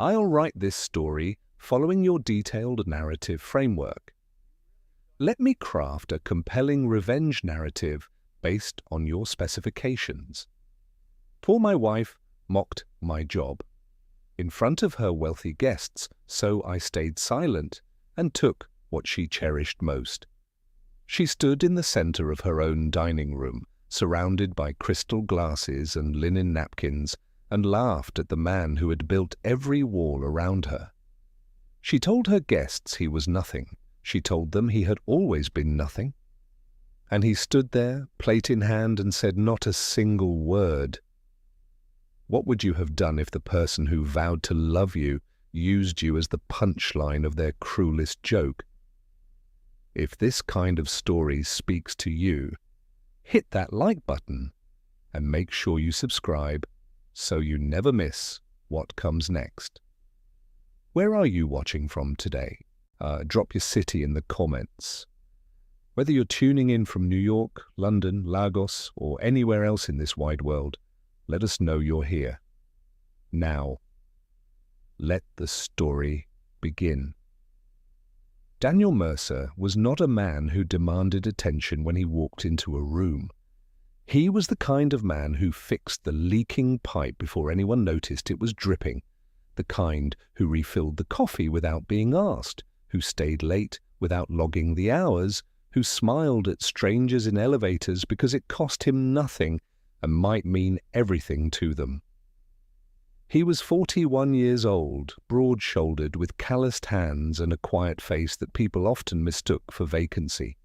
I'll write this story following your detailed narrative framework. Let me craft a compelling revenge narrative based on your specifications. Poor my wife mocked my job. In front of her wealthy guests, so I stayed silent and took what she cherished most. She stood in the center of her own dining room, surrounded by crystal glasses and linen napkins, and laughed at the man who had built every wall around her. She told her guests he was nothing. She told them he had always been nothing. And he stood there, plate in hand, and said not a single word. What would you have done if the person who vowed to love you used you as the punchline of their cruelest joke? If this kind of story speaks to you, hit that like button and make sure you subscribe so you never miss what comes next. Where are you watching from today? Drop your city in the comments. Whether you're tuning in from New York, London, Lagos, or anywhere else in this wide world, let us know you're here. Now, let the story begin. Daniel Mercer was not a man who demanded attention when he walked into a room. He was the kind of man who fixed the leaking pipe before anyone noticed it was dripping, the kind who refilled the coffee without being asked, who stayed late without logging the hours, who smiled at strangers in elevators because it cost him nothing and might mean everything to them. He was 41 years old, broad-shouldered, with calloused hands and a quiet face that people often mistook for vacancy.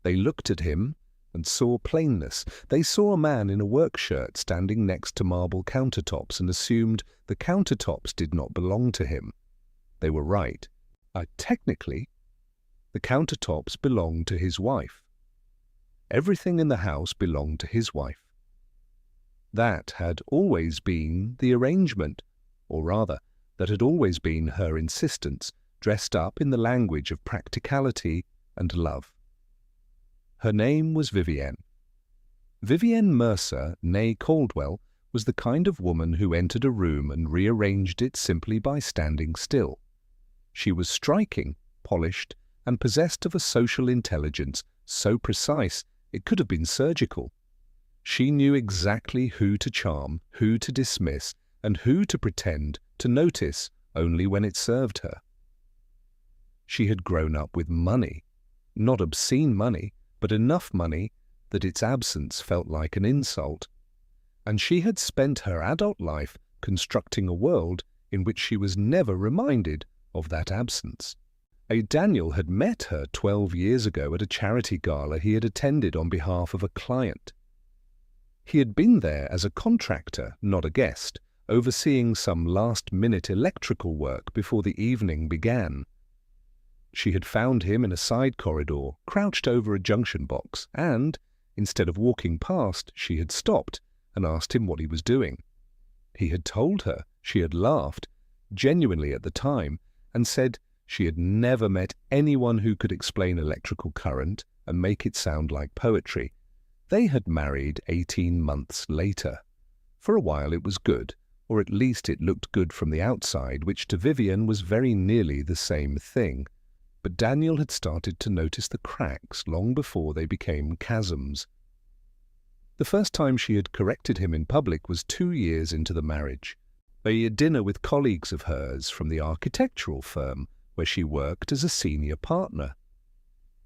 They looked at him and saw plainness. They saw a man in a work shirt standing next to marble countertops and assumed the countertops did not belong to him. They were right. Technically, the countertops belonged to his wife. Everything in the house belonged to his wife. That had always been the arrangement, or rather, that had always been her insistence, dressed up in the language of practicality and love. Her name was Vivienne. Vivienne Mercer, née Caldwell, was the kind of woman who entered a room and rearranged it simply by standing still. She was striking, polished, and possessed of a social intelligence so precise it could have been surgical. She knew exactly who to charm, who to dismiss, and who to pretend to notice only when it served her. She had grown up with money, not obscene money, but enough money that its absence felt like an insult. And she had spent her adult life constructing a world in which she was never reminded of that absence. Daniel had met her 12 years ago at a charity gala he had attended on behalf of a client. He had been there as a contractor, not a guest, overseeing some last-minute electrical work before the evening began. She had found him in a side corridor, crouched over a junction box, and, instead of walking past, she had stopped and asked him what he was doing. He had told her, she had laughed, genuinely at the time, and said she had never met anyone who could explain electrical current and make it sound like poetry. They had married 18 months later. For a while it was good, or at least it looked good from the outside, which to Vivienne was very nearly the same thing. But Daniel had started to notice the cracks long before they became chasms. The first time she had corrected him in public was 2 years into the marriage. A dinner with colleagues of hers from the architectural firm where she worked as a senior partner.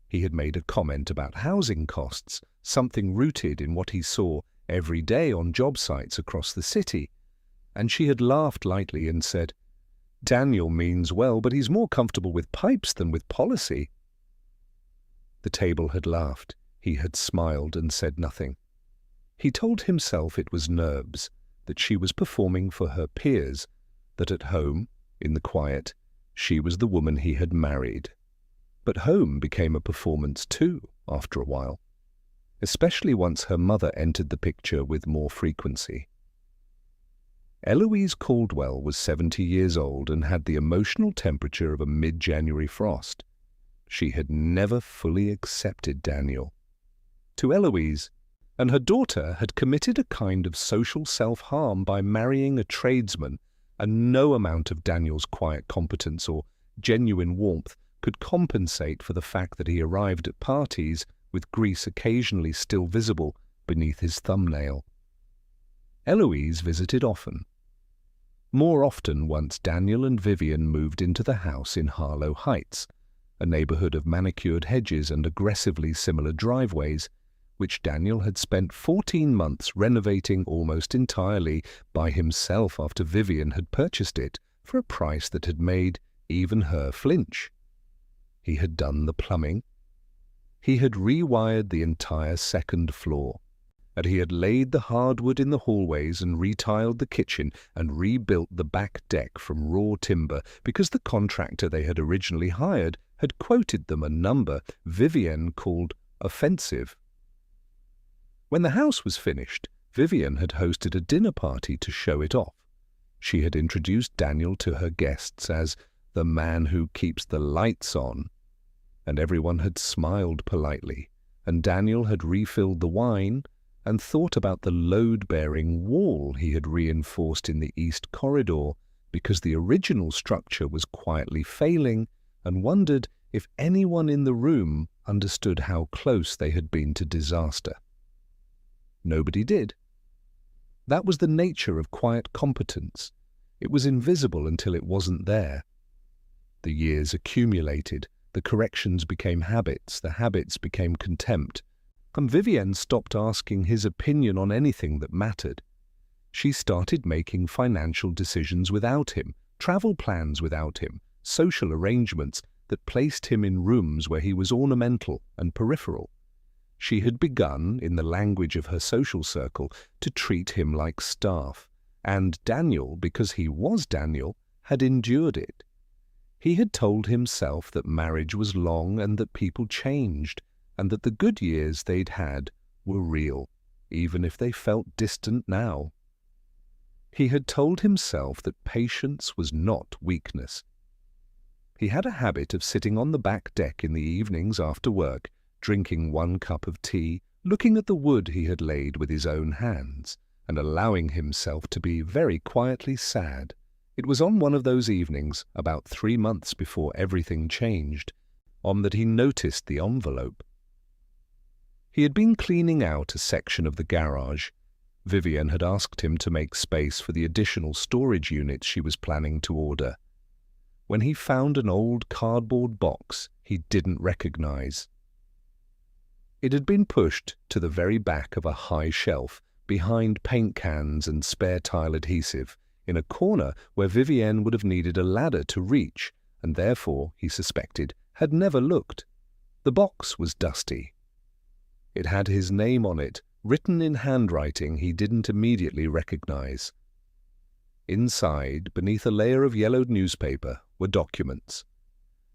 He had made a comment about housing costs, something rooted in what he saw every day on job sites across the city, and she had laughed lightly and said, "Daniel means well, but he's more comfortable with pipes than with policy." The table had laughed. He had smiled and said nothing. He told himself it was nerves, that she was performing for her peers, that at home, in the quiet, she was the woman he had married. But home became a performance too, after a while, especially once her mother entered the picture with more frequency. Eloise Caldwell was 70 years old and had the emotional temperature of a mid-January frost. She had never fully accepted Daniel. To Eloise, and her daughter had committed a kind of social self-harm by marrying a tradesman and no amount of Daniel's quiet competence or genuine warmth could compensate for the fact that he arrived at parties with grease occasionally still visible beneath his thumbnail. Eloise visited often. More often once Daniel and Vivian moved into the house in Harlow Heights, a neighborhood of manicured hedges and aggressively similar driveways, which Daniel had spent 14 months renovating almost entirely by himself after Vivian had purchased it for a price that had made even her flinch. He had done the plumbing. He had rewired the entire second floor, and he had laid the hardwood in the hallways and retiled the kitchen and rebuilt the back deck from raw timber because the contractor they had originally hired had quoted them a number Vivian called offensive. When the house was finished, Vivian had hosted a dinner party to show it off. She had introduced Daniel to her guests as the man who keeps the lights on, and everyone had smiled politely, and Daniel had refilled the wine and thought about the load-bearing wall he had reinforced in the east corridor because the original structure was quietly failing, and wondered if anyone in the room understood how close they had been to disaster. Nobody did. That was the nature of quiet competence. It was invisible until it wasn't there. The years accumulated, the corrections became habits, the habits became contempt, and Vivienne stopped asking his opinion on anything that mattered. She started making financial decisions without him, travel plans without him, social arrangements that placed him in rooms where he was ornamental and peripheral. She had begun, in the language of her social circle, to treat him like staff, and Daniel, because he was Daniel, had endured it. He had told himself that marriage was long and that people changed, and that the good years they'd had were real, even if they felt distant now. He had told himself that patience was not weakness. He had a habit of sitting on the back deck in the evenings after work, drinking 1 cup of tea, looking at the wood he had laid with his own hands, and allowing himself to be very quietly sad. It was on one of those evenings, about 3 months before everything changed, that he noticed the envelope. He had been cleaning out a section of the garage. Vivian had asked him to make space for the additional storage units she was planning to order, when he found an old cardboard box he didn't recognize. It had been pushed to the very back of a high shelf, behind paint cans and spare tile adhesive, in a corner where Vivienne would have needed a ladder to reach, and therefore, he suspected, had never looked. The box was dusty. It had his name on it, written in handwriting he didn't immediately recognize. Inside, beneath a layer of yellowed newspaper, were documents,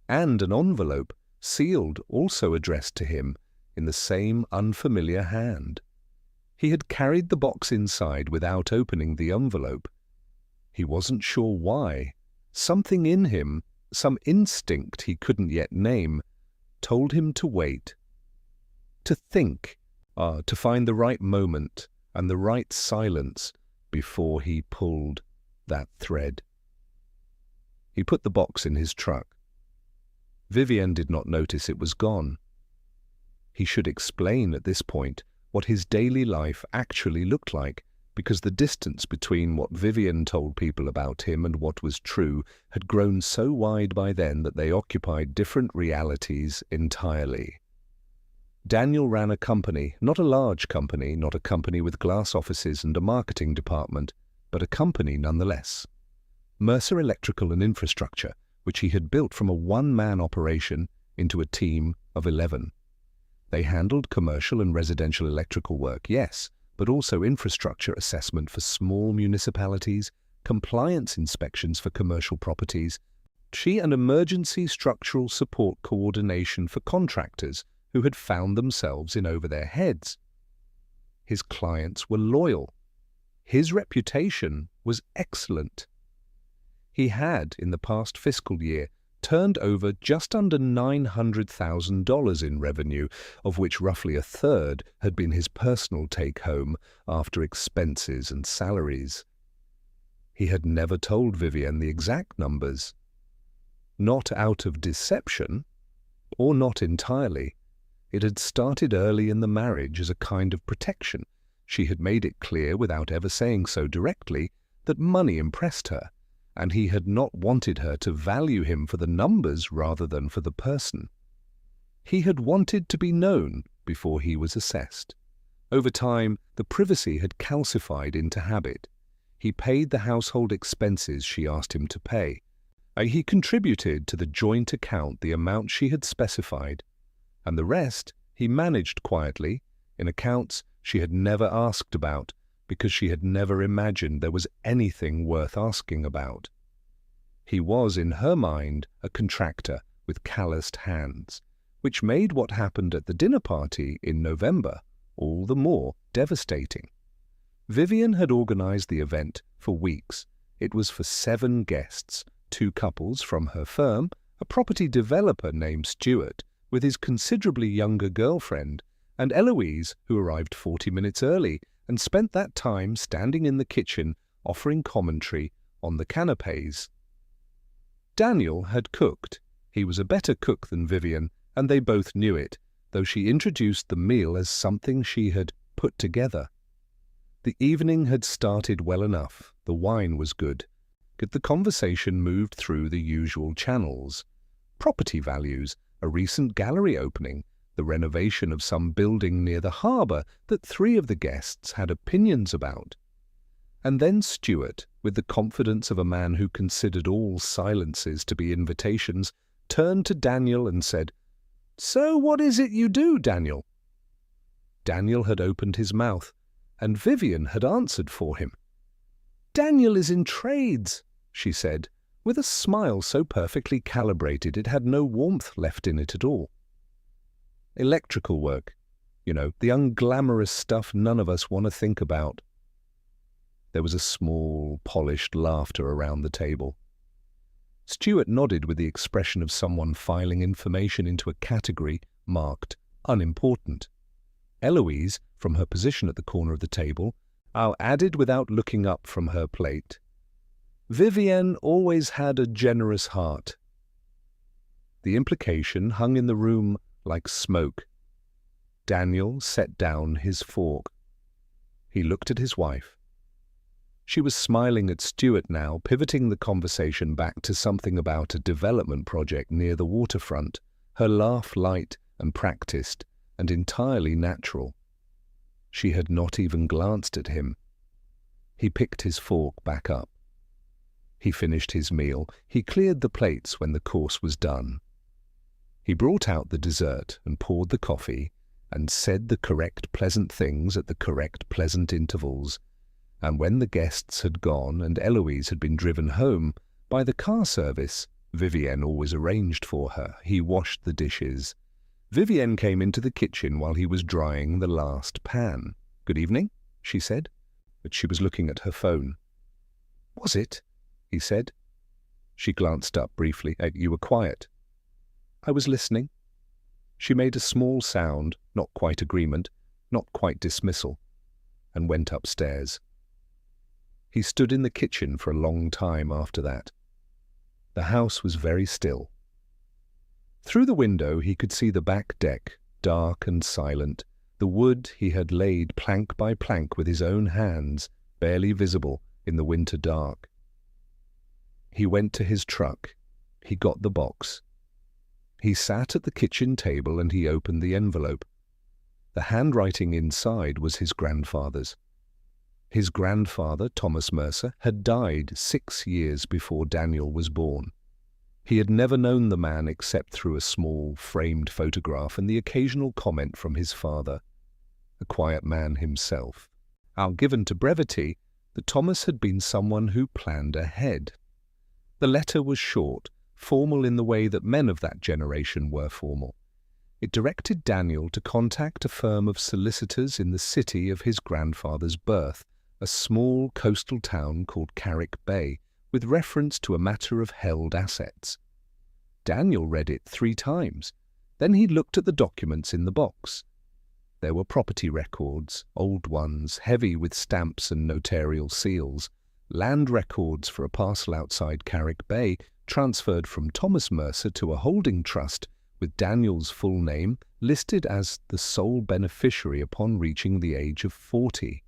and an envelope, sealed, also addressed to him, in the same unfamiliar hand. He had carried the box inside without opening the envelope. He wasn't sure why. Something in him, some instinct he couldn't yet name, told him to wait, to think, to find the right moment and the right silence before he pulled that thread. He put the box in his truck. Vivienne did not notice it was gone. He should explain at this point what his daily life actually looked like, because the distance between what Vivian told people about him and what was true had grown so wide by then that they occupied different realities entirely. Daniel ran a company, not a large company, not a company with glass offices and a marketing department, but a company nonetheless. Mercer Electrical and Infrastructure, which he had built from a one-man operation into a team of 11. They handled commercial and residential electrical work, yes, but also infrastructure assessment for small municipalities, compliance inspections for commercial properties, and emergency structural support coordination for contractors who had found themselves in over their heads. His clients were loyal. His reputation was excellent. He had, in the past fiscal year, turned over just under $900,000 in revenue, of which roughly a third had been his personal take-home after expenses and salaries. He had never told Vivienne the exact numbers. Not out of deception, or not entirely. It had started early in the marriage as a kind of protection. She had made it clear, without ever saying so directly, that money impressed her, and he had not wanted her to value him for the numbers rather than for the person. He had wanted to be known before he was assessed. Over time, the privacy had calcified into habit. He paid the household expenses she asked him to pay. He contributed to the joint account the amount she had specified, and the rest he managed quietly in accounts she had never asked about because she had never imagined there was anything worth asking about. He was, in her mind, a contractor with calloused hands, which made what happened at the dinner party in November all the more devastating. Vivienne had organized the event for weeks. It was for 7 guests, 2 couples from her firm, a property developer named Stuart with his considerably younger girlfriend, and Eloise, who arrived 40 minutes early and spent that time standing in the kitchen offering commentary on the canapés. Daniel had cooked. He was a better cook than Vivienne, and they both knew it, though she introduced the meal as something she had put together. The evening had started well enough. The wine was good. The conversation moved through the usual channels. Property values, a recent gallery opening, the renovation of some building near the harbour that 3 of the guests had opinions about. And then Stuart, with the confidence of a man who considered all silences to be invitations, turned to Daniel and said, "So what is it you do, Daniel?" Daniel had opened his mouth, and Vivienne had answered for him. "Daniel is in trades," she said, with a smile so perfectly calibrated it had no warmth left in it at all. "Electrical work. You know, the unglamorous stuff none of us want to think about." There was a small, polished laughter around the table. Stuart nodded with the expression of someone filing information into a category marked unimportant. Eloise, from her position at the corner of the table, added without looking up from her plate, "Vivienne always had a generous heart." The implication hung in the room like smoke. Daniel set down his fork. He looked at his wife. She was smiling at Stuart now, pivoting the conversation back to something about a development project near the waterfront, her laugh light and practiced and entirely natural. She had not even glanced at him. He picked his fork back up. He finished his meal. He cleared the plates when the course was done. He brought out the dessert and poured the coffee and said the correct pleasant things at the correct pleasant intervals. And when the guests had gone and Eloise had been driven home by the car service Vivienne always arranged for her, he washed the dishes. Vivienne came into the kitchen while he was drying the last pan. "Good evening," she said, but she was looking at her phone. "Was it?" he said. She glanced up briefly. "You were quiet." "I was listening." She made a small sound, not quite agreement, not quite dismissal, and went upstairs. He stood in the kitchen for a long time after that. The house was very still. Through the window he could see the back deck, dark and silent, the wood he had laid plank by plank with his own hands, barely visible in the winter dark. He went to his truck. He got the box. He sat at the kitchen table and he opened the envelope. The handwriting inside was his grandfather's. His grandfather, Thomas Mercer, had died 6 years before Daniel was born. He had never known the man except through a small, framed photograph and the occasional comment from his father, a quiet man himself. Given to brevity, that Thomas had been someone who planned ahead. The letter was short, formal in the way that men of that generation were formal. It directed Daniel to contact a firm of solicitors in the city of his grandfather's birth, a small coastal town called Carrick Bay, with reference to a matter of held assets. Daniel read it 3 times. Then he looked at the documents in the box. There were property records, old ones, heavy with stamps and notarial seals, land records for a parcel outside Carrick Bay transferred from Thomas Mercer to a holding trust with Daniel's full name listed as the sole beneficiary upon reaching the age of 40.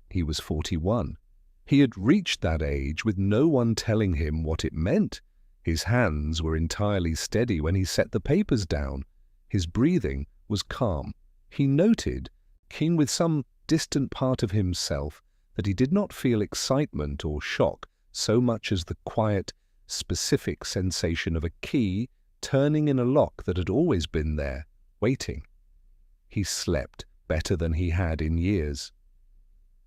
He was 41. He had reached that age with no one telling him what it meant. His hands were entirely steady when he set the papers down. His breathing was calm. He noted, keen with some distant part of himself, that he did not feel excitement or shock so much as the quiet, specific sensation of a key turning in a lock that had always been there, waiting. He slept better than he had in years.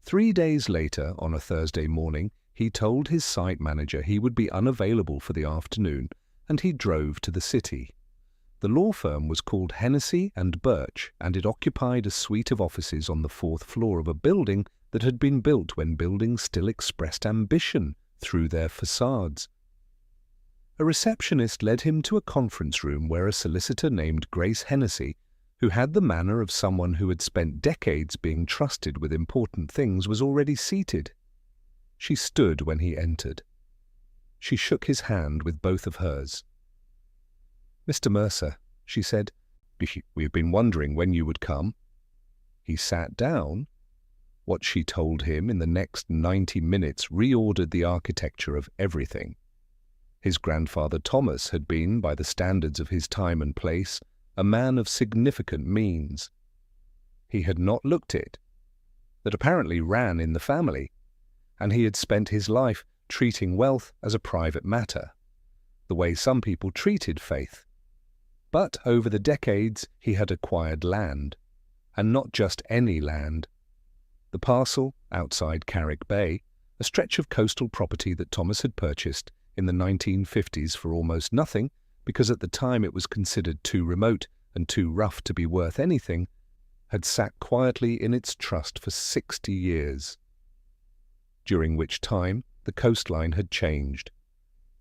3 days later, on a Thursday morning, he told his site manager he would be unavailable for the afternoon, and he drove to the city. The law firm was called Hennessy and Birch, and it occupied a suite of offices on the 4th floor of a building that had been built when buildings still expressed ambition through their facades. A receptionist led him to a conference room where a solicitor named Grace Hennessy, who had the manner of someone who had spent decades being trusted with important things, was already seated. She stood when he entered. She shook his hand with both of hers. "Mr. Mercer," she said, "we have been wondering when you would come." He sat down. What she told him in the next 90 minutes reordered the architecture of everything. His grandfather Thomas had been, by the standards of his time and place, a man of significant means. He had not looked it. That apparently ran in the family, and he had spent his life treating wealth as a private matter, the way some people treated faith. But over the decades he had acquired land, and not just any land. The parcel outside Carrick Bay, a stretch of coastal property that Thomas had purchased in the 1950s for almost nothing, because at the time it was considered too remote and too rough to be worth anything, had sat quietly in its trust for 60 years, during which time the coastline had changed.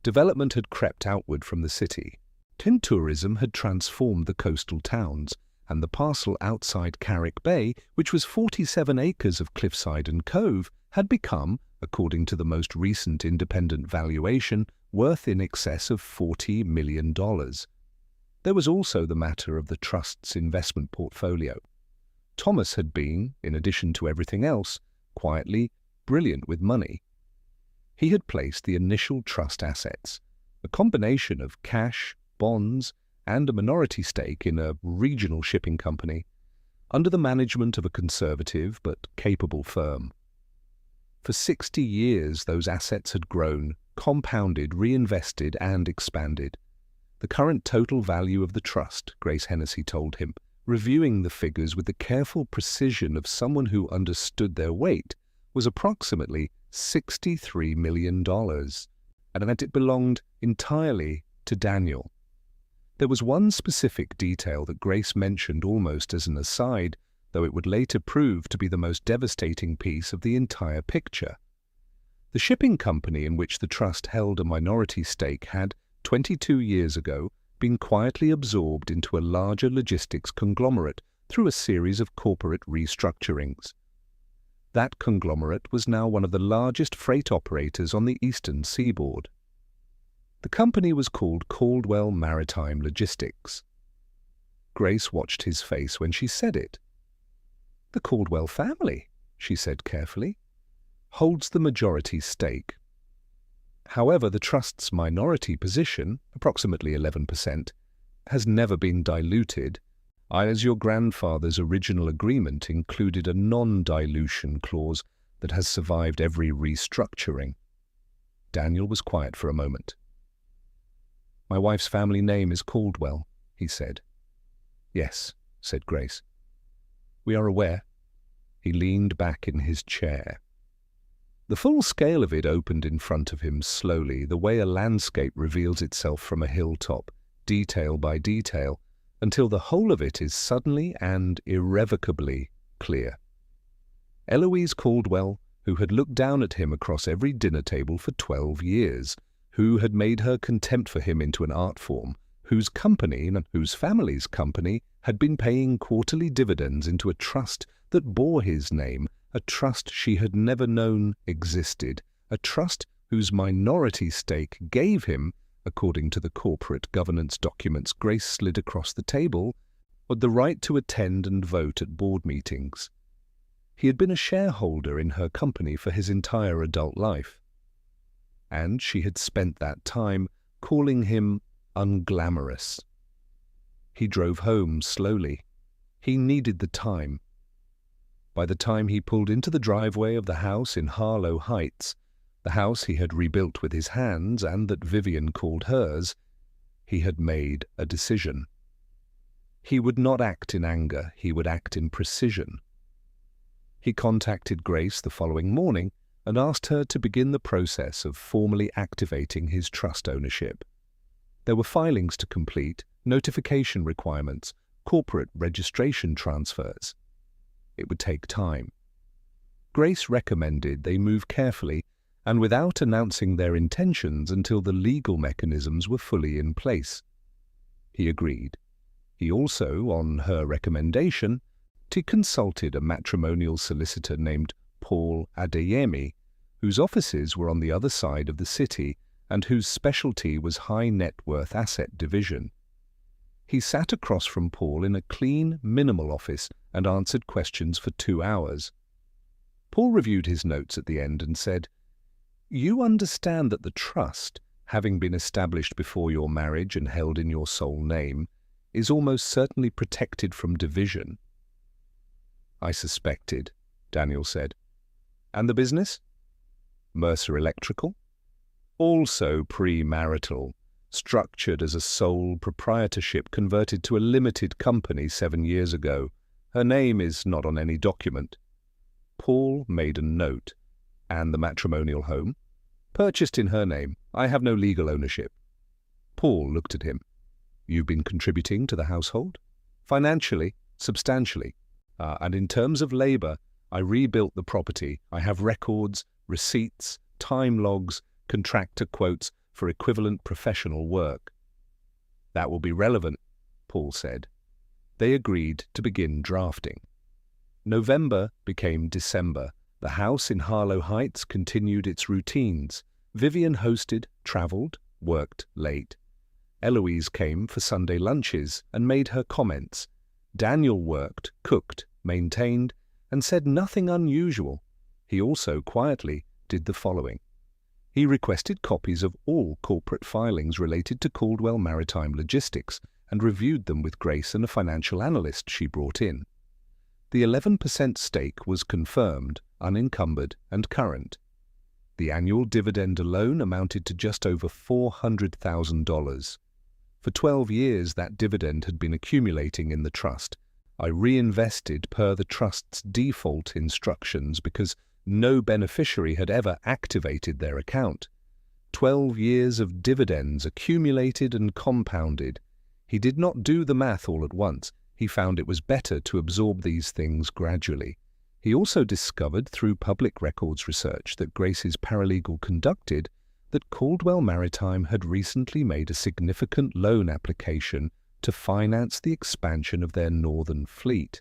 Development had crept outward from the city. Tin tourism had transformed the coastal towns, and the parcel outside Carrick Bay, which was 47 acres of cliffside and cove, had become, according to the most recent independent valuation, worth in excess of $40 million. There was also the matter of the trust's investment portfolio. Thomas had been, in addition to everything else, quietly brilliant with money. He had placed the initial trust assets, a combination of cash, bonds, and a minority stake in a regional shipping company, under the management of a conservative but capable firm. For 60 years those assets had grown, compounded, reinvested, and expanded. The current total value of the trust, Grace Hennessy told him, reviewing the figures with the careful precision of someone who understood their weight, was approximately $63 million, and that it belonged entirely to Daniel. There was one specific detail that Grace mentioned almost as an aside, though it would later prove to be the most devastating piece of the entire picture. The shipping company in which the trust held a minority stake had, 22 years ago, been quietly absorbed into a larger logistics conglomerate through a series of corporate restructurings. That conglomerate was now one of the largest freight operators on the eastern seaboard. The company was called Caldwell Maritime Logistics. Grace watched his face when she said it. "The Caldwell family," she said carefully, "holds the majority stake. However, the trust's minority position, approximately 11%, has never been diluted, as your grandfather's original agreement included a non-dilution clause that has survived every restructuring." Daniel was quiet for a moment. "My wife's family name is Caldwell," he said. "Yes," said Grace. "We are aware." He leaned back in his chair. The full scale of it opened in front of him slowly, the way a landscape reveals itself from a hilltop, detail by detail, until the whole of it is suddenly and irrevocably clear. Eloise Caldwell, who had looked down at him across every dinner table for 12 years, who had made her contempt for him into an art form, whose company and whose family's company had been paying quarterly dividends into a trust that bore his name, a trust she had never known existed, a trust whose minority stake gave him, according to the corporate governance documents Grace slid across the table, the right to attend and vote at board meetings. He had been a shareholder in her company for his entire adult life, and she had spent that time calling him unglamorous. He drove home slowly. He needed the time. By the time he pulled into the driveway of the house in Harlow Heights, the house he had rebuilt with his hands and that Vivian called hers, he had made a decision. He would not act in anger, he would act in precision. He contacted Grace the following morning and asked her to begin the process of formally activating his trust ownership. There were filings to complete, notification requirements, corporate registration transfers. It would take time. Grace recommended they move carefully and without announcing their intentions until the legal mechanisms were fully in place. He agreed. He also, on her recommendation, consulted a matrimonial solicitor named Paul Adeyemi, whose offices were on the other side of the city and whose specialty was high net worth asset division. He sat across from Paul in a clean, minimal office and answered questions for 2 hours. Paul reviewed his notes at the end and said, "You understand that the trust, having been established before your marriage and held in your sole name, is almost certainly protected from division." "I suspected," Daniel said. "And the business?" "Mercer Electrical?" "Also premarital, structured as a sole proprietorship converted to a limited company 7 years ago. Her name is not on any document." Paul made a note. "And the matrimonial home?" "Purchased in her name. I have no legal ownership." Paul looked at him. "You've been contributing to the household?" "Financially, substantially. And in terms of labor, I rebuilt the property. I have records, receipts, time logs, contractor quotes for equivalent professional work." "That will be relevant," Paul said. They agreed to begin drafting. November became December. The house in Harlow Heights continued its routines. Vivian hosted, traveled, worked late. Eloise came for Sunday lunches and made her comments. Daniel worked, cooked, maintained, and said nothing unusual. He also quietly did the following. He requested copies of all corporate filings related to Caldwell Maritime Logistics and reviewed them with Grace and a financial analyst she brought in. The 11% stake was confirmed, unencumbered, and current. The annual dividend alone amounted to just over $400,000. For 12 years that dividend had been accumulating in the trust. I reinvested per the trust's default instructions because no beneficiary had ever activated their account. 12 years of dividends accumulated and compounded. He did not do the math all at once. He found it was better to absorb these things gradually. He also discovered through public records research that Grace's paralegal conducted that Caldwell Maritime had recently made a significant loan application to finance the expansion of their northern fleet.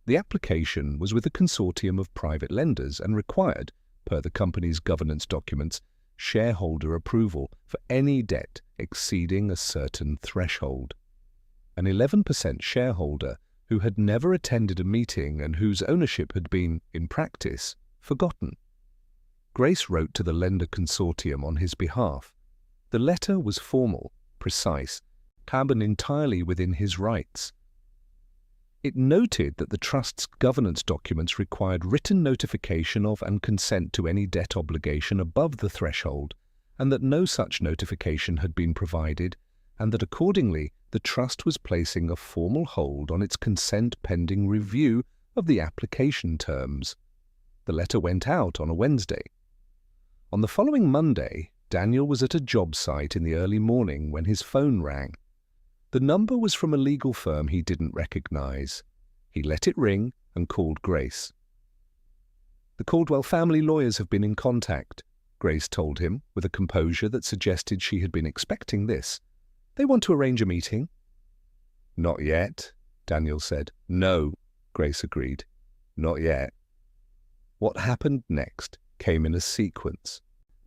The application was with a consortium of private lenders and required, per the company's governance documents, shareholder approval for any debt exceeding a certain threshold. An 11% shareholder who had never attended a meeting and whose ownership had been, in practice, forgotten. Grace wrote to the lender consortium on his behalf. The letter was formal, precise, and entirely within his rights. It noted that the trust's governance documents required written notification of and consent to any debt obligation above the threshold, and that no such notification had been provided, and that accordingly the trust was placing a formal hold on its consent pending review of the application terms. The letter went out on a Wednesday. On the following Monday, Daniel was at a job site in the early morning when his phone rang. The number was from a legal firm he didn't recognize. He let it ring and called Grace. "The Caldwell family lawyers have been in contact," Grace told him with a composure that suggested she had been expecting this. "They want to arrange a meeting." "Not yet," Daniel said. "No," Grace agreed. "Not yet." What happened next came in a sequence.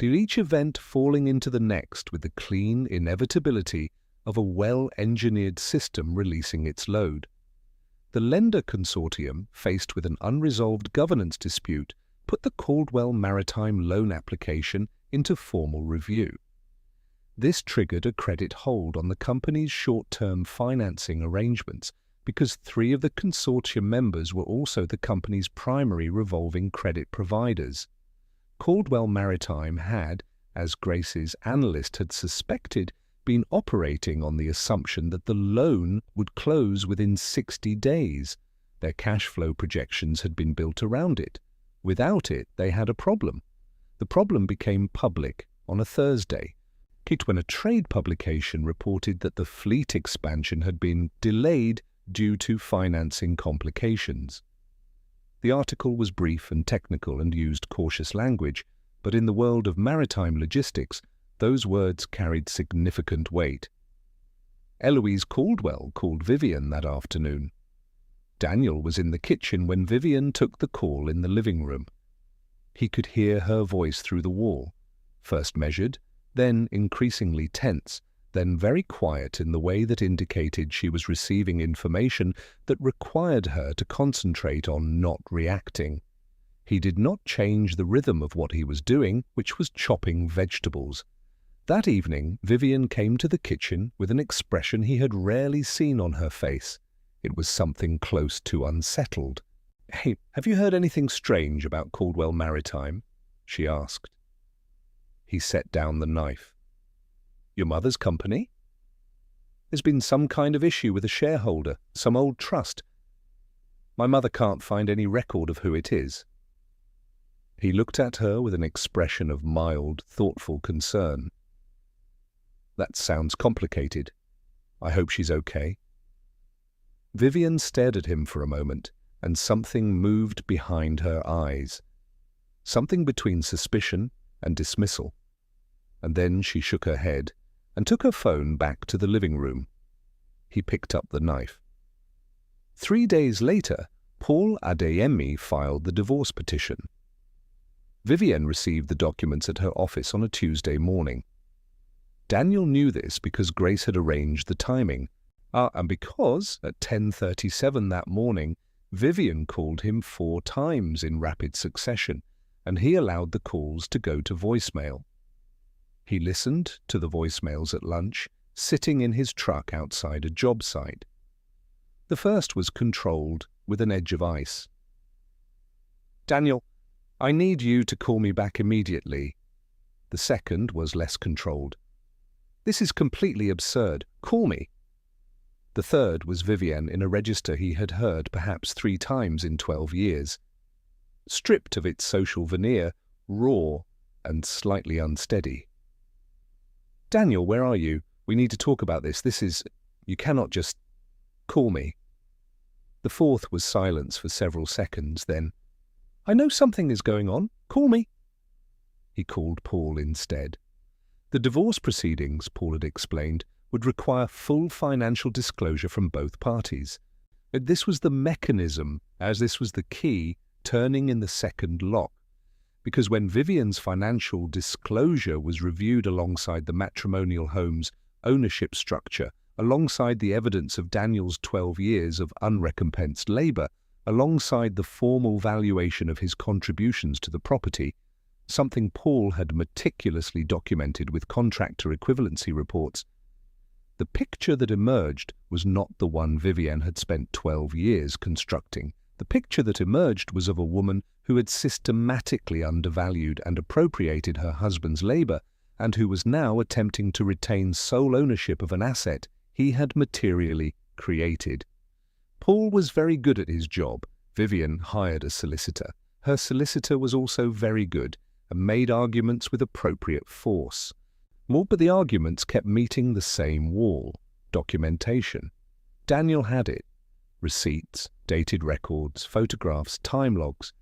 each event falling into the next with the clean inevitability of a well-engineered system releasing its load. The lender consortium, faced with an unresolved governance dispute, put the Caldwell Maritime loan application into formal review. This triggered a credit hold on the company's short-term financing arrangements because 3 of the consortium members were also the company's primary revolving credit providers. Caldwell Maritime had, as Grace's analyst had suspected, been operating on the assumption that the loan would close within 60 days. Their cash flow projections had been built around it. Without it, they had a problem. The problem became public on a Thursday, when a trade publication reported that the fleet expansion had been delayed due to financing complications. The article was brief and technical and used cautious language, but in the world of maritime logistics, those words carried significant weight. Eloise Caldwell called Vivian that afternoon. Daniel was in the kitchen when Vivian took the call in the living room. He could hear her voice through the wall, first measured, then increasingly tense, then very quiet in the way that indicated she was receiving information that required her to concentrate on not reacting. He did not change the rhythm of what he was doing, which was chopping vegetables. That evening, Vivian came to the kitchen with an expression he had rarely seen on her face. It was something close to unsettled. "Hey, have you heard anything strange about Caldwell Maritime?" she asked. He set down the knife. "Your mother's company?" "There's been some kind of issue with a shareholder, some old trust. My mother can't find any record of who it is." He looked at her with an expression of mild, thoughtful concern. "That sounds complicated. I hope she's okay." Vivian stared at him for a moment, and something moved behind her eyes. Something between suspicion and dismissal. And then she shook her head and took her phone back to the living room. He picked up the knife. 3 days later, Paul Adeyemi filed the divorce petition. Vivian received the documents at her office on a Tuesday morning. Daniel knew this because Grace had arranged the timing, and because, at 10:37 that morning, Vivian called him 4 times in rapid succession, and he allowed the calls to go to voicemail. He listened to the voicemails at lunch, sitting in his truck outside a job site. The first was controlled with an edge of ice. "Daniel, I need you to call me back immediately." The second was less controlled. "This is completely absurd. Call me." The third was Vivian in a register he had heard perhaps 3 times in 12 years. Stripped of its social veneer, raw and slightly unsteady. "Daniel, where are you? We need to talk about this. You cannot just call me." The fourth was silence for several seconds, then, "I know something is going on. Call me." He called Paul instead. The divorce proceedings, Paul had explained, would require full financial disclosure from both parties. This was the mechanism, as this was the key, turning in the second lock. Because when Vivian's financial disclosure was reviewed alongside the matrimonial home's ownership structure, alongside the evidence of Daniel's 12 years of unrecompensed labor, alongside the formal valuation of his contributions to the property, something Paul had meticulously documented with contractor equivalency reports, the picture that emerged was not the one Vivian had spent 12 years constructing. The picture that emerged was of a woman who had systematically undervalued and appropriated her husband's labor, and who was now attempting to retain sole ownership of an asset he had materially created. Paul was very good at his job. Vivian hired a solicitor. Her solicitor was also very good and made arguments with appropriate force. But the arguments kept meeting the same wall: documentation. Daniel had it. Receipts, dated records, photographs, time logs.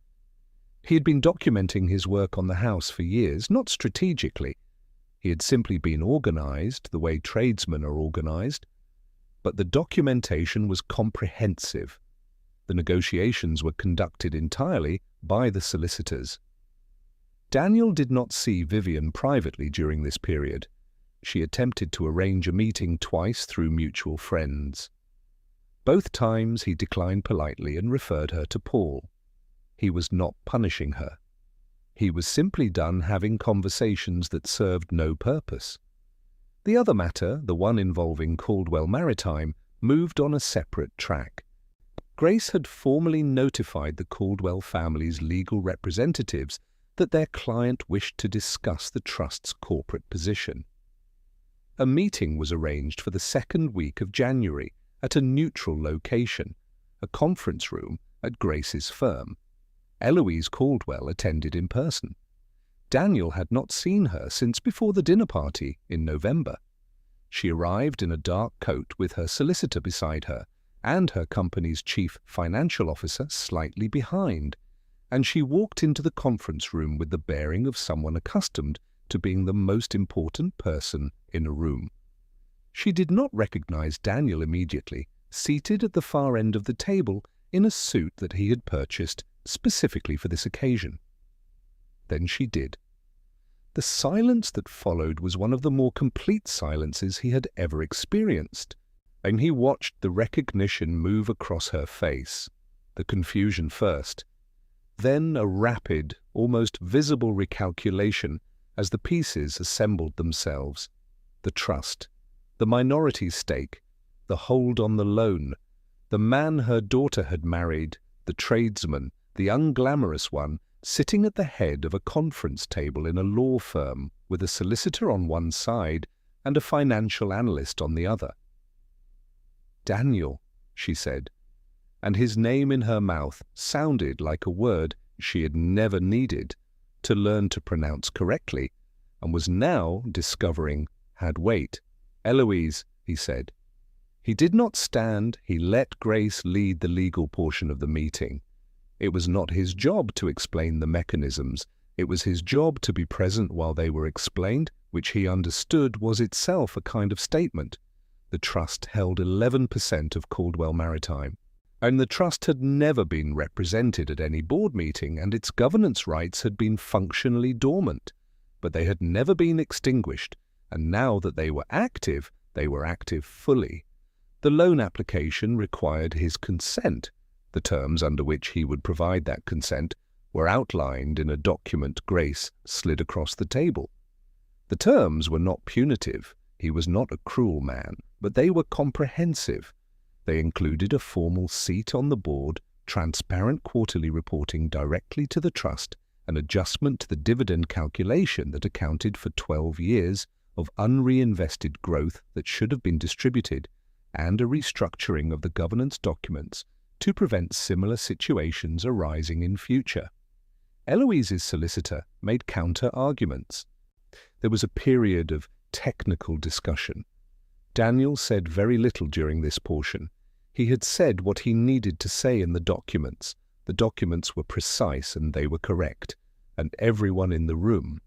He had been documenting his work on the house for years, not strategically. He had simply been organized the way tradesmen are organized. But the documentation was comprehensive. The negotiations were conducted entirely by the solicitors. Daniel did not see Vivian privately during this period. She attempted to arrange a meeting twice through mutual friends. Both times he declined politely and referred her to Paul. He was not punishing her. He was simply done having conversations that served no purpose. The other matter, the one involving Caldwell Maritime, moved on a separate track. Grace had formally notified the Caldwell family's legal representatives that their client wished to discuss the trust's corporate position. A meeting was arranged for the second week of January at a neutral location, a conference room at Grace's firm. Eloise Caldwell attended in person. Daniel had not seen her since before the dinner party in November. She arrived in a dark coat with her solicitor beside her and her company's chief financial officer slightly behind, and she walked into the conference room with the bearing of someone accustomed to being the most important person in a room. She did not recognize Daniel immediately, seated at the far end of the table in a suit that he had purchased specifically for this occasion. Then she did. The silence that followed was one of the more complete silences he had ever experienced, and he watched the recognition move across her face, the confusion first, then a rapid, almost visible recalculation as the pieces assembled themselves. The trust, the minority stake, the hold on the loan, the man her daughter had married, the tradesman, the unglamorous one, sitting at the head of a conference table in a law firm with a solicitor on one side and a financial analyst on the other. "Daniel," she said, and his name in her mouth sounded like a word she had never needed to learn to pronounce correctly, and was now discovering had weight. "Eloise," he said. He did not stand, he let Grace lead the legal portion of the meeting. It was not his job to explain the mechanisms. It was his job to be present while they were explained, which he understood was itself a kind of statement. The trust held 11% of Caldwell Maritime, and the trust had never been represented at any board meeting, and its governance rights had been functionally dormant, but they had never been extinguished, and now that they were active fully. The loan application required his consent. The terms under which he would provide that consent were outlined in a document Grace slid across the table. The terms were not punitive. He was not a cruel man, but they were comprehensive. They included a formal seat on the board, transparent quarterly reporting directly to the trust, an adjustment to the dividend calculation that accounted for 12 years of unreinvested growth that should have been distributed, and a restructuring of the governance documents to prevent similar situations arising in future. Eloise's solicitor made counter-arguments. There was a period of technical discussion. Daniel said very little during this portion. He had said what he needed to say in the documents. The documents were precise and they were correct, and everyone in the room.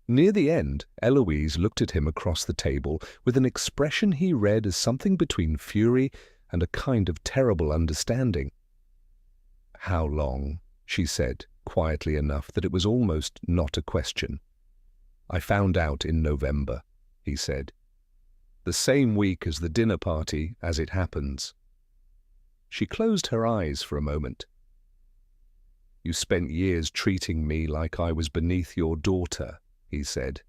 Near the end, Eloise looked at him across the table with an expression he read as something between fury and a kind of terrible understanding. "How long?" she said, quietly enough that it was almost not a question. "I found out in November," he said. "The same week as the dinner party, as it happens." She closed her eyes for a moment. "You spent years treating me like I was beneath your daughter," he said.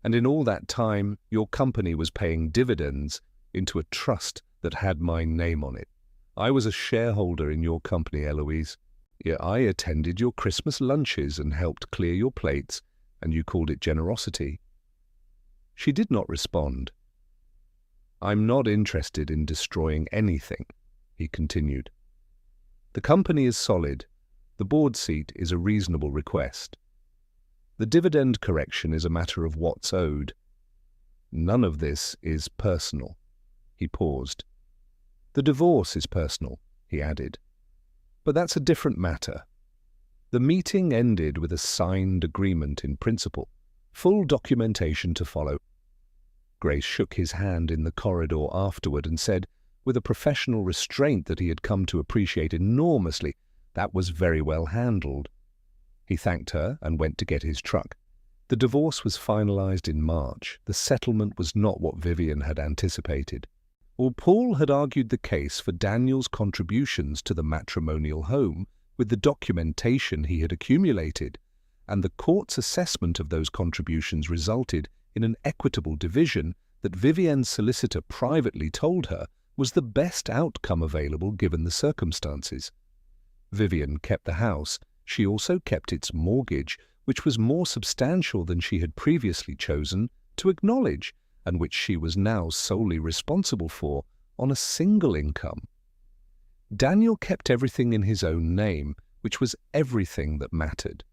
"And in all that time, your company was paying dividends into a trust that had my name on it. I was a shareholder in your company, Eloise. Yet I attended your Christmas lunches and helped clear your plates, and you called it generosity." She did not respond. "I'm not interested in destroying anything," he continued. "The company is solid. The board seat is a reasonable request. The dividend correction is a matter of what's owed. None of this is personal." He paused. "The divorce is personal," he added. "But that's a different matter." The meeting ended with a signed agreement in principle, full documentation to follow. Grace shook his hand in the corridor afterward and said, with a professional restraint that he had come to appreciate enormously, "That was very well handled." He thanked her and went to get his truck. The divorce was finalized in March. The settlement was not what Vivian had anticipated. Paul had argued the case for Daniel's contributions to the matrimonial home with the documentation he had accumulated, and the court's assessment of those contributions resulted in an equitable division that Vivian's solicitor privately told her was the best outcome available given the circumstances. Vivian kept the house. She also kept its mortgage, which was more substantial than she had previously chosen to acknowledge, and which she was now solely responsible for on a single income. Daniel kept everything in his own name, which was everything that mattered.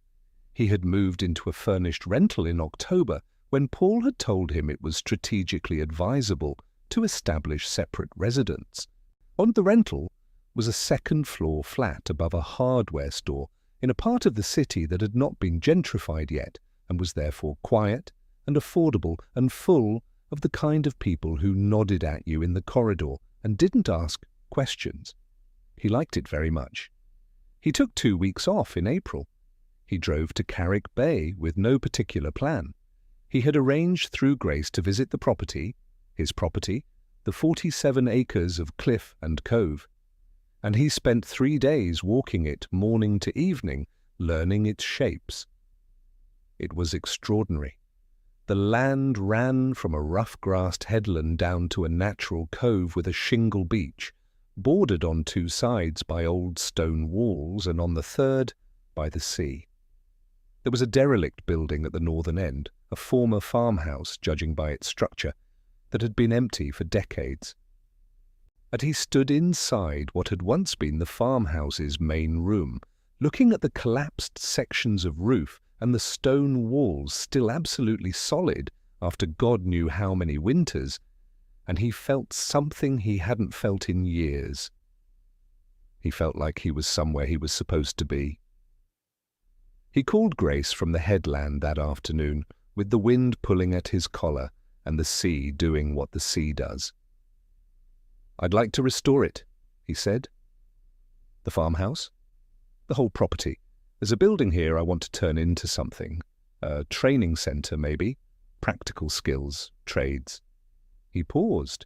He had moved into a furnished rental in October when Paul had told him it was strategically advisable to establish separate residence. On the rental was a second-floor flat above a hardware store in a part of the city that had not been gentrified yet and was therefore quiet and affordable and full of the kind of people who nodded at you in the corridor and didn't ask questions. He liked it very much. He took 2 weeks off in April. He drove to Carrick Bay with no particular plan. He had arranged through Grace to visit the property, his property, the 47 acres of cliff and cove, and he spent 3 days walking it morning to evening, learning its shapes. It was extraordinary. The land ran from a rough-grassed headland down to a natural cove with a shingle beach, bordered on 2 sides by old stone walls and on the third by the sea. There was a derelict building at the northern end, a former farmhouse, judging by its structure, that had been empty for decades. And he stood inside what had once been the farmhouse's main room, looking at the collapsed sections of roof and the stone walls still absolutely solid after God knew how many winters, and he felt something he hadn't felt in years. He felt like he was somewhere he was supposed to be. He called Grace from the headland that afternoon, with the wind pulling at his collar and the sea doing what the sea does. "I'd like to restore it," he said. "The farmhouse?" "The whole property. There's a building here I want to turn into something. A training centre, maybe. Practical skills, trades." He paused.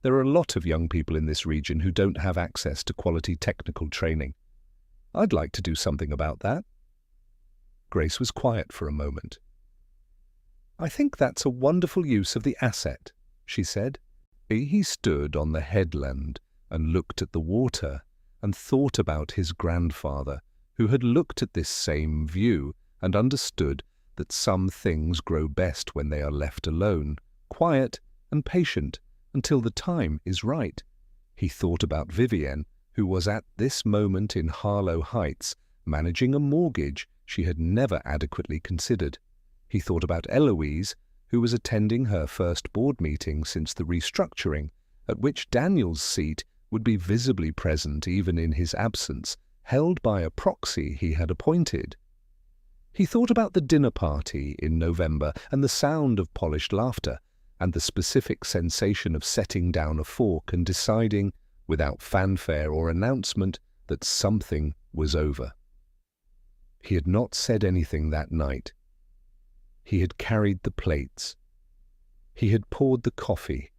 "There are a lot of young people in this region who don't have access to quality technical training. I'd like to do something about that." Grace was quiet for a moment. "I think that's a wonderful use of the asset," she said. He stood on the headland and looked at the water and thought about his grandfather, who had looked at this same view and understood that some things grow best when they are left alone, quiet and patient until the time is right. He thought about Vivienne, who was at this moment in Harlow Heights, managing a mortgage she had never adequately considered. He thought about Eloise, who was attending her first board meeting since the restructuring, at which Daniel's seat would be visibly present even in his absence, held by a proxy he had appointed. He thought about the dinner party in November and the sound of polished laughter, and the specific sensation of setting down a fork and deciding, without fanfare or announcement, that something was over. He had not said anything that night. He had carried the plates. He had poured the coffee.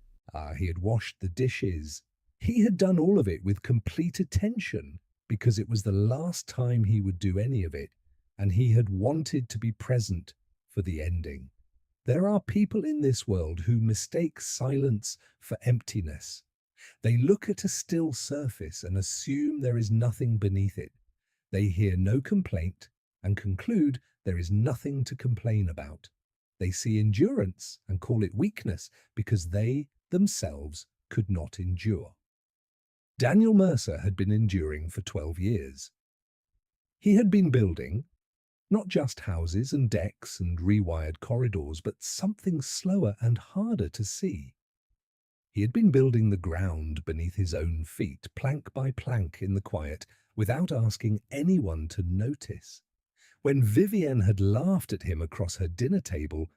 He had washed the dishes. He had done all of it with complete attention because it was the last time he would do any of it, and he had wanted to be present for the ending. There are people in this world who mistake silence for emptiness. They look at a still surface and assume there is nothing beneath it. They hear no complaint and conclude there is nothing to complain about. They see endurance and call it weakness because they themselves could not endure. Daniel Mercer had been enduring for 12 years. He had been building, not just houses and decks and rewired corridors, but something slower and harder to see. He had been building the ground beneath his own feet, plank by plank in the quiet, without asking anyone to notice. When Vivienne had laughed at him across her dinner table,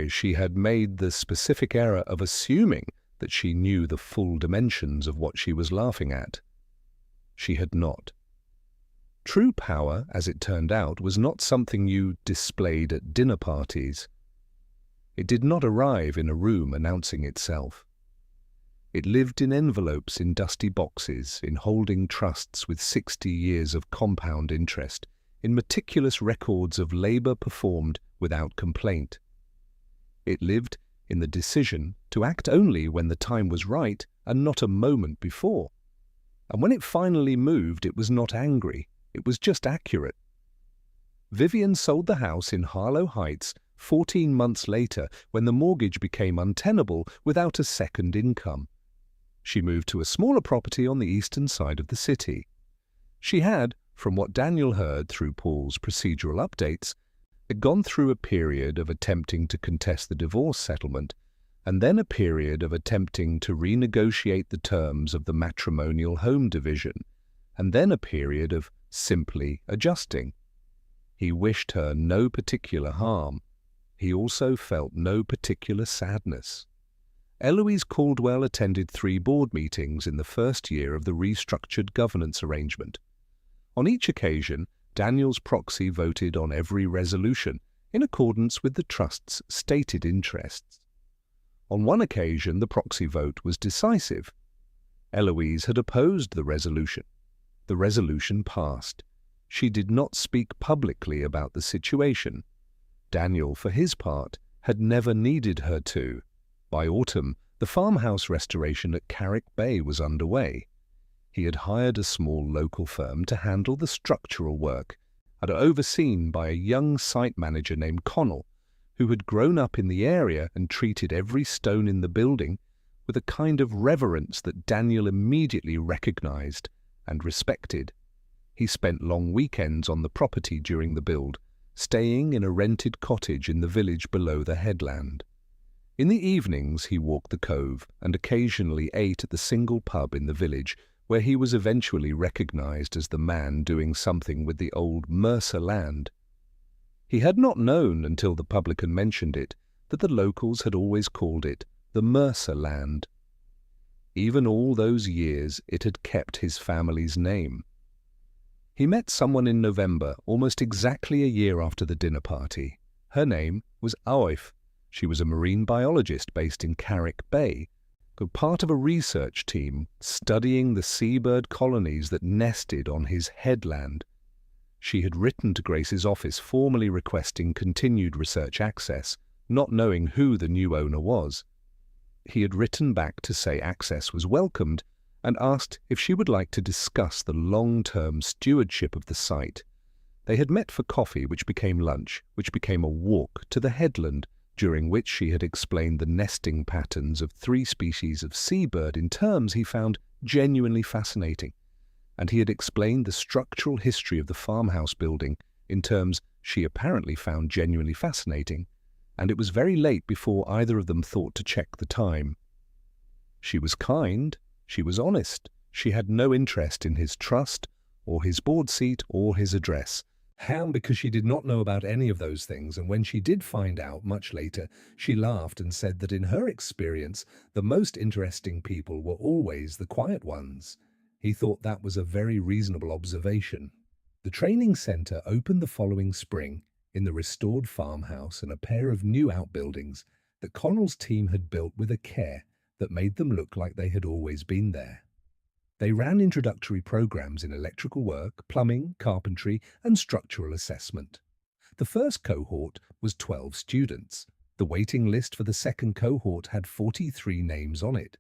she had made the specific error of assuming that she knew the full dimensions of what she was laughing at. She had not. True power, as it turned out, was not something you displayed at dinner parties. It did not arrive in a room announcing itself. It lived in envelopes in dusty boxes, in holding trusts with 60 years of compound interest, in meticulous records of labour performed without complaint. It lived in the decision to act only when the time was right and not a moment before. And when it finally moved, it was not angry, it was just accurate. Vivian sold the house in Harlow Heights 14 months later when the mortgage became untenable without a second income. She moved to a smaller property on the eastern side of the city. She had, from what Daniel heard through Paul's procedural updates, gone through a period of attempting to contest the divorce settlement, and then a period of attempting to renegotiate the terms of the matrimonial home division, and then a period of simply adjusting. He wished her no particular harm. He also felt no particular sadness. Eloise Caldwell attended 3 board meetings in the first year of the restructured governance arrangement. On each occasion, Daniel's proxy voted on every resolution in accordance with the trust's stated interests. On one occasion, the proxy vote was decisive. Eloise had opposed the resolution. The resolution passed. She did not speak publicly about the situation. Daniel, for his part, had never needed her to. By autumn, the farmhouse restoration at Carrick Bay was underway. He had hired a small local firm to handle the structural work, and overseen by a young site manager named Connell, who had grown up in the area and treated every stone in the building with a kind of reverence that Daniel immediately recognized and respected. He spent long weekends on the property during the build, staying in a rented cottage in the village below the headland. In the evenings he walked the cove and occasionally ate at the single pub in the village, where he was eventually recognized as the man doing something with the old Mercer land. He had not known until the publican mentioned it that the locals had always called it the Mercer land. Even all those years it had kept his family's name. He met someone in November, almost exactly a year after the dinner party. Her name was Aoif. She was a marine biologist based in Carrick Bay, part of a research team studying the seabird colonies that nested on his headland. She had written to Grace's office formally requesting continued research access, not knowing who the new owner was. He had written back to say access was welcomed and asked if she would like to discuss the long-term stewardship of the site. They had met for coffee, which became lunch, which became a walk to the headland, during which she had explained the nesting patterns of 3 species of seabird in terms he found genuinely fascinating, and he had explained the structural history of the farmhouse building in terms she apparently found genuinely fascinating, and it was very late before either of them thought to check the time. She was kind, she was honest, she had no interest in his trust, or his board seat, or his address. Ham, because she did not know about any of those things, and when she did find out much later, she laughed and said that in her experience, the most interesting people were always the quiet ones. He thought that was a very reasonable observation. The training centre opened the following spring in the restored farmhouse and a pair of new outbuildings that Connell's team had built with a care that made them look like they had always been there. They ran introductory programs in electrical work, plumbing, carpentry, and structural assessment. The first cohort was 12 students. The waiting list for the second cohort had 43 names on it.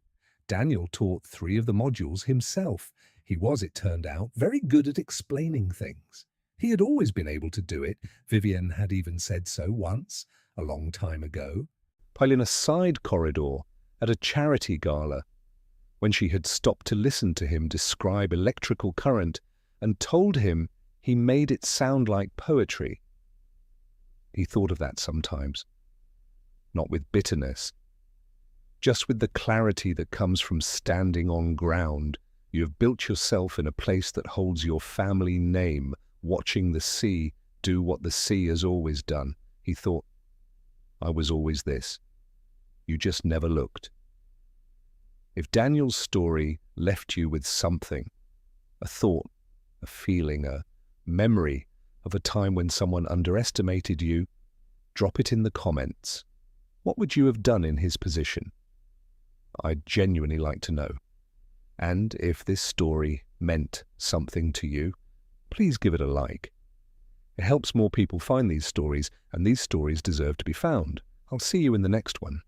Daniel taught 3 of the modules himself. He was, it turned out, very good at explaining things. He had always been able to do it. Vivian had even said so once, a long time ago, while in a side corridor at a charity gala, when she had stopped to listen to him describe electrical current and told him he made it sound like poetry. He thought of that sometimes, not with bitterness, just with the clarity that comes from standing on ground. You have built yourself in a place that holds your family name, watching the sea do what the sea has always done. He thought, I was always this. You just never looked. If Daniel's story left you with something, a thought, a feeling, a memory of a time when someone underestimated you, drop it in the comments. What would you have done in his position? I'd genuinely like to know. And if this story meant something to you, please give it a like. It helps more people find these stories, and these stories deserve to be found. I'll see you in the next one.